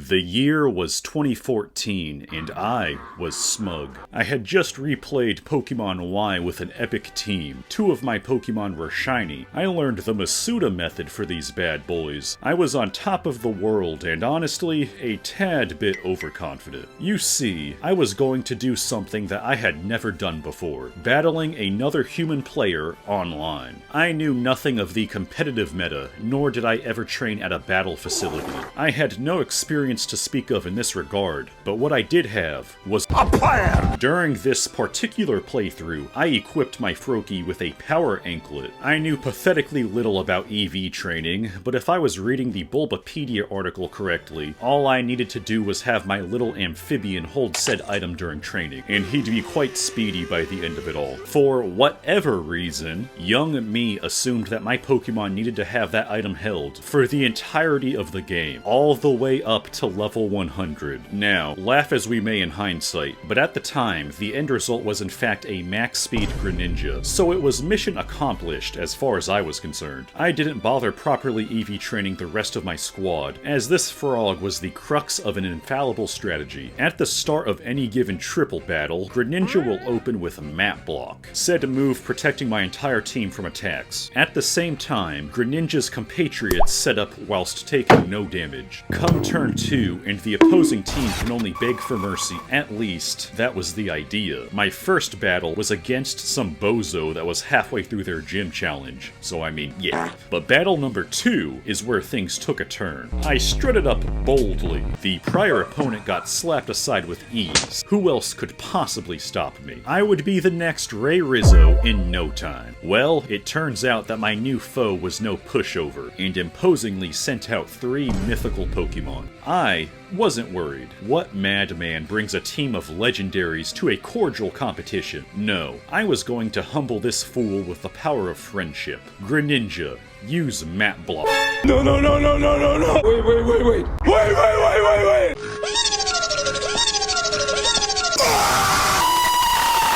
The year was 2014, and I was smug. I had just replayed Pokémon Y with an epic team. 2 of my Pokémon were shiny. I learned the Masuda method for these bad boys. I was on top of the world, and honestly, a tad bit overconfident. You see, I was going to do something that I had never done before, battling another human player online. I knew nothing of the competitive meta, nor did I ever train at a battle facility. I had no experience to speak of in this regard, but what I did have was a plan! During this particular playthrough, I equipped my Froakie with a power anklet. I knew pathetically little about EV training, but if I was reading the Bulbapedia article correctly, all I needed to do was have my little amphibian hold said item during training, and he'd be quite speedy by the end of it all. For whatever reason, young me assumed that my Pokemon needed to have that item held for the entirety of the game, all the way up to level 100. Now, laugh as we may in hindsight, but at the time, the end result was in fact a max speed Greninja, so it was mission accomplished as far as I was concerned. I didn't bother properly EV training the rest of my squad, as this frog was the crux of an infallible strategy. At the start of any given triple battle, Greninja will open with Map Block, said move protecting my entire team from attacks. At the same time, Greninja's compatriots set up whilst taking no damage. Come turn 2, and the opposing team can only beg for mercy. At least, that was the idea. My first battle was against some bozo that was halfway through their gym challenge, so I mean, yeah. But battle number 2 is where things took a turn. I strutted up boldly. The prior opponent got slapped aside with ease. Who else could possibly stop me? I would be the next Ray Rizzo in no time. Well, it turns out that my new foe was no pushover, and imposingly sent out 3 mythical Pokémon. I wasn't worried. What madman brings a team of legendaries to a cordial competition? No, I was going to humble this fool with the power of friendship. Greninja, use Map Block. No, no, no, no, no, no, no! Wait!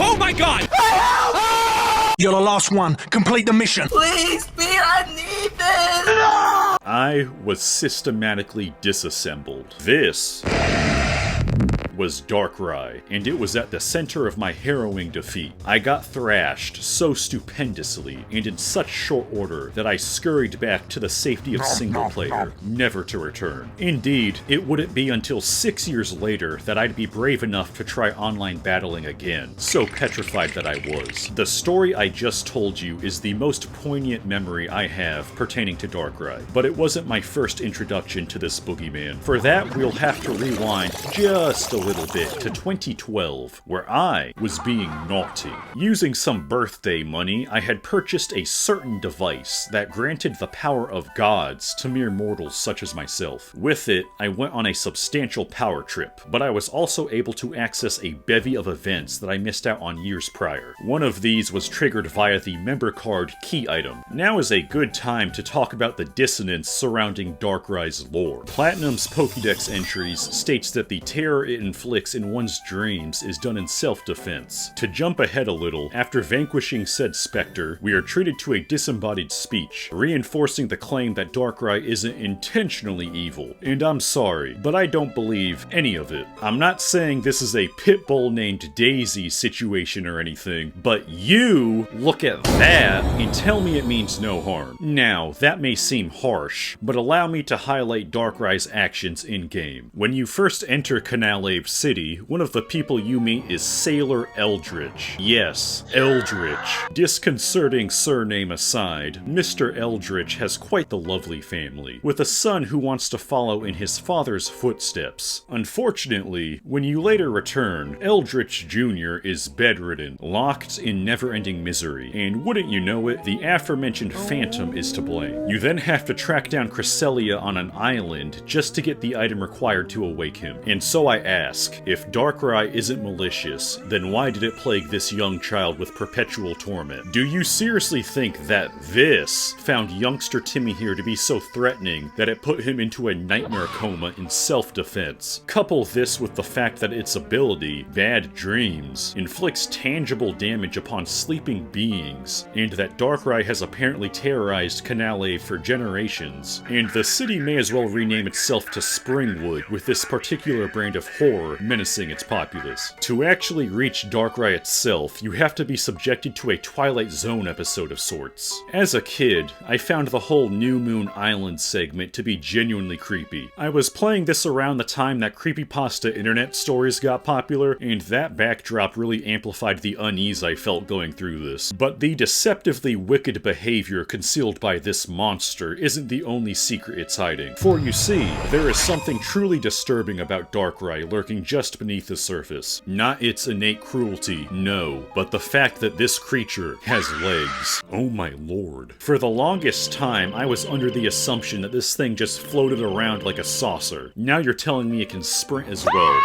Oh my god! You're the last one. Complete the mission. Please, Pete, I need this! No! I was systematically disassembled. This was Darkrai, and it was at the center of my harrowing defeat. I got thrashed so stupendously, and in such short order, that I scurried back to the safety of single player, never to return. Indeed, it wouldn't be until 6 years later that I'd be brave enough to try online battling again, so petrified that I was. The story I just told you is the most poignant memory I have pertaining to Darkrai, but it wasn't my first introduction to this boogeyman. For that, we'll have to rewind just a little bit to 2012, where I was being naughty. Using some birthday money, I had purchased a certain device that granted the power of gods to mere mortals such as myself. With it, I went on a substantial power trip, but I was also able to access a bevy of events that I missed out on years prior. One of these was triggered via the member card key item. Now is a good time to talk about the dissonance surrounding Darkrai's lore. Platinum's Pokédex entries states that the terror it inflicts in one's dreams is done in self-defense. To jump ahead a little, after vanquishing said specter, we are treated to a disembodied speech, reinforcing the claim that Darkrai isn't intentionally evil. And I'm sorry, but I don't believe any of it. I'm not saying this is a pit bull named Daisy situation or anything, but you look at that and tell me it means no harm. Now, that may seem harsh, but allow me to highlight Darkrai's actions in-game. When you first enter Canalave City, one of the people you meet is Sailor Eldritch. Yes, Eldritch. Disconcerting surname aside, Mr. Eldritch has quite the lovely family, with a son who wants to follow in his father's footsteps. Unfortunately, when you later return, Eldritch Jr. is bedridden, locked in never-ending misery, and wouldn't you know it, the aforementioned Phantom is to blame. You then have to track down Cresselia on an island just to get the item required to awake him. And so I ask, ask, if Darkrai isn't malicious, then why did it plague this young child with perpetual torment? Do you seriously think that this found youngster Timmy here to be so threatening that it put him into a nightmare coma in self-defense? Couple this with the fact that its ability, Bad Dreams, inflicts tangible damage upon sleeping beings, and that Darkrai has apparently terrorized Canale for generations, and the city may as well rename itself to Springwood, with this particular brand of horror menacing its populace. To actually reach Darkrai itself, you have to be subjected to a Twilight Zone episode of sorts. As a kid, I found the whole New Moon Island segment to be genuinely creepy. I was playing this around the time that creepypasta internet stories got popular, and that backdrop really amplified the unease I felt going through this. But the deceptively wicked behavior concealed by this monster isn't the only secret it's hiding. For you see, there is something truly disturbing about Darkrai lurking just beneath the surface. Not its innate cruelty, no, but the fact that this creature has legs. Oh my lord. For the longest time, I was under the assumption that this thing just floated around like a saucer. Now you're telling me it can sprint as well.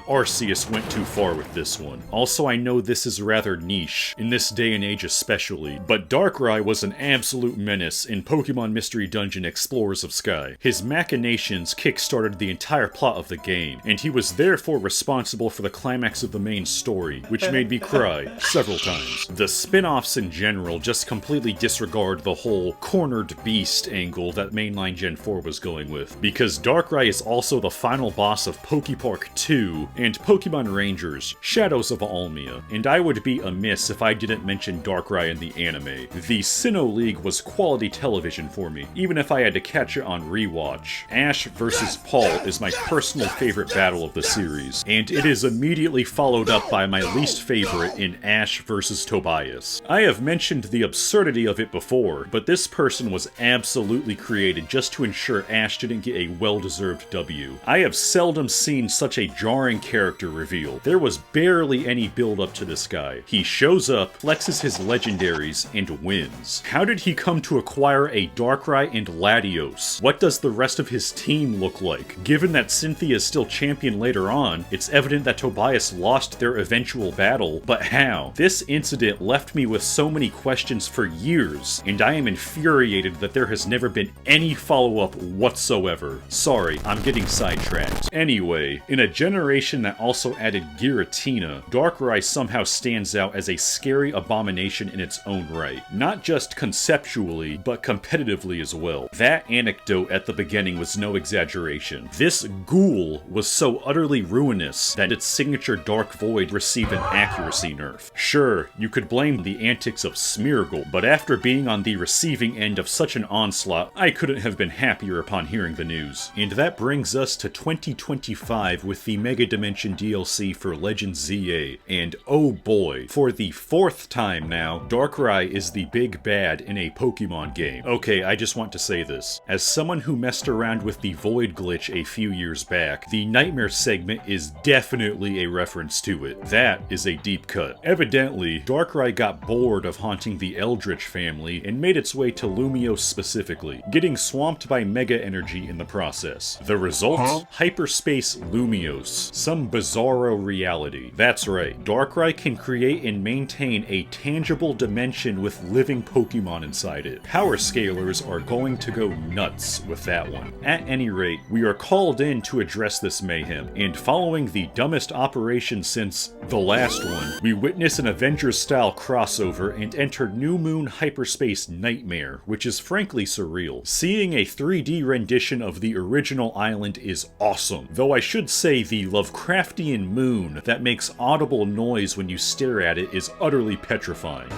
Arceus went too far with this one. Also, I know this is rather niche, in this day and age especially, but Darkrai was an absolute menace in Pokemon Mystery Dungeon Explorers of Sky. His machinations kick-started the entire plot of the game, and he was therefore responsible for the climax of the main story, which made me cry several times. The spin-offs in general just completely disregard the whole cornered beast angle that mainline Gen 4 was going with, because Darkrai is also the final boss of Pokepark 2 and Pokemon Rangers, Shadows of Almia, and I would be amiss if I didn't mention Darkrai in the anime. The Sinnoh League was quality television for me, even if I had to catch it on rewatch. Ash vs. Paul is my personal favorite battle of the series, and it is immediately followed up by my least favorite in Ash vs. Tobias. I have mentioned the absurdity of it before, but this person was absolutely created just to ensure Ash didn't get a well-deserved W. I have seldom seen such a jarring character reveal. There was barely any build-up to this guy. He shows up, flexes his legendaries, and wins. How did he come to acquire a Darkrai and Latios? What does the rest of his team look like? Given that Cynthia is still champion later on, it's evident that Tobias lost their eventual battle, but how? This incident left me with so many questions for years, and I am infuriated that there has never been any follow-up whatsoever. Sorry, I'm getting sidetracked. Anyway, in a generation that also added Giratina, Darkrai somehow stands out as a scary abomination in its own right. Not just conceptually, but competitively as well. That anecdote at the beginning was no exaggeration. This ghoul was so utterly ruinous that its signature Dark Void received an accuracy nerf. Sure, you could blame the antics of Smeargle, but after being on the receiving end of such an onslaught, I couldn't have been happier upon hearing the news. And that brings us to 2025 with the Mega Dimension DLC for Legends Z-A, and oh boy, for the 4th time now, Darkrai is the big bad in a Pokemon game. Okay, I just want to say this. As someone who messed around with the Void glitch a few years back, the Nightmare segment is definitely a reference to it. That is a deep cut. Evidently, Darkrai got bored of haunting the Eldritch family and made its way to Lumiose specifically, getting swamped by Mega Energy in the process. The result? Hyperspace Lumiose. Some bizarro reality. That's right, Darkrai can create and maintain a tangible dimension with living Pokemon inside it. Power scalers are going to go nuts with that one. At any rate, we are called in to address this mayhem, and following the dumbest operation since the last one, we witness an Avengers-style crossover and enter New Moon Hyperspace Nightmare, which is frankly surreal. Seeing a 3D rendition of the original island is awesome, though I should say the Lovecraftian moon that makes audible noise when you stare at it is utterly petrifying.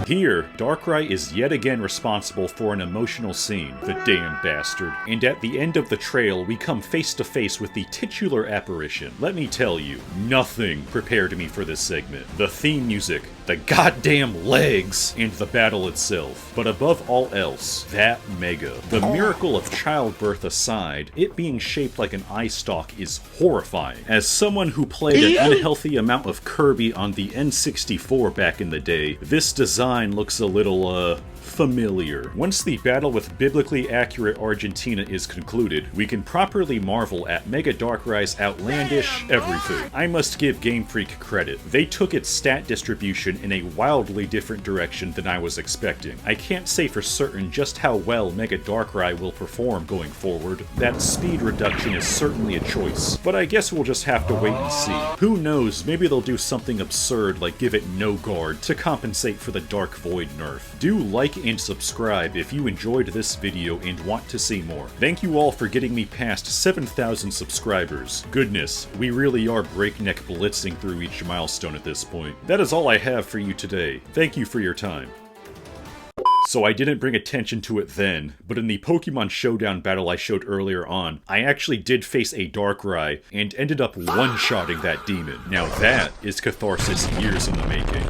Here, Darkrai is yet again responsible for an emotional scene, the damn bastard. And at the end of the trail, we come face to face with the titular apparition. Let me tell you, nothing prepared me for this segment. The theme music, the goddamn legs, and the battle itself. But above all else, that Mega. The miracle of childbirth aside, it being shaped like an eye stalk is horrifying. As someone who played an unhealthy amount of Kirby on the N64 back in the day, this design looks a little, familiar. Once the battle with biblically accurate Argentina is concluded, we can properly marvel at Mega Darkrai's outlandish everything. I must give Game Freak credit. They took its stat distribution in a wildly different direction than I was expecting. I can't say for certain just how well Mega Darkrai will perform going forward. That speed reduction is certainly a choice, but I guess we'll just have to wait and see. Who knows, maybe they'll do something absurd like give it no guard to compensate for the Dark Void nerf. Do like and subscribe if you enjoyed this video and want to see more. Thank you all for getting me past 7,000 subscribers. Goodness, we really are breakneck blitzing through each milestone at this point. That is all I have for you today. Thank you for your time. So I didn't bring attention to it then, but in the Pokemon Showdown battle I showed earlier on, I actually did face a Darkrai and ended up one-shotting that demon. Now that is catharsis years in the making.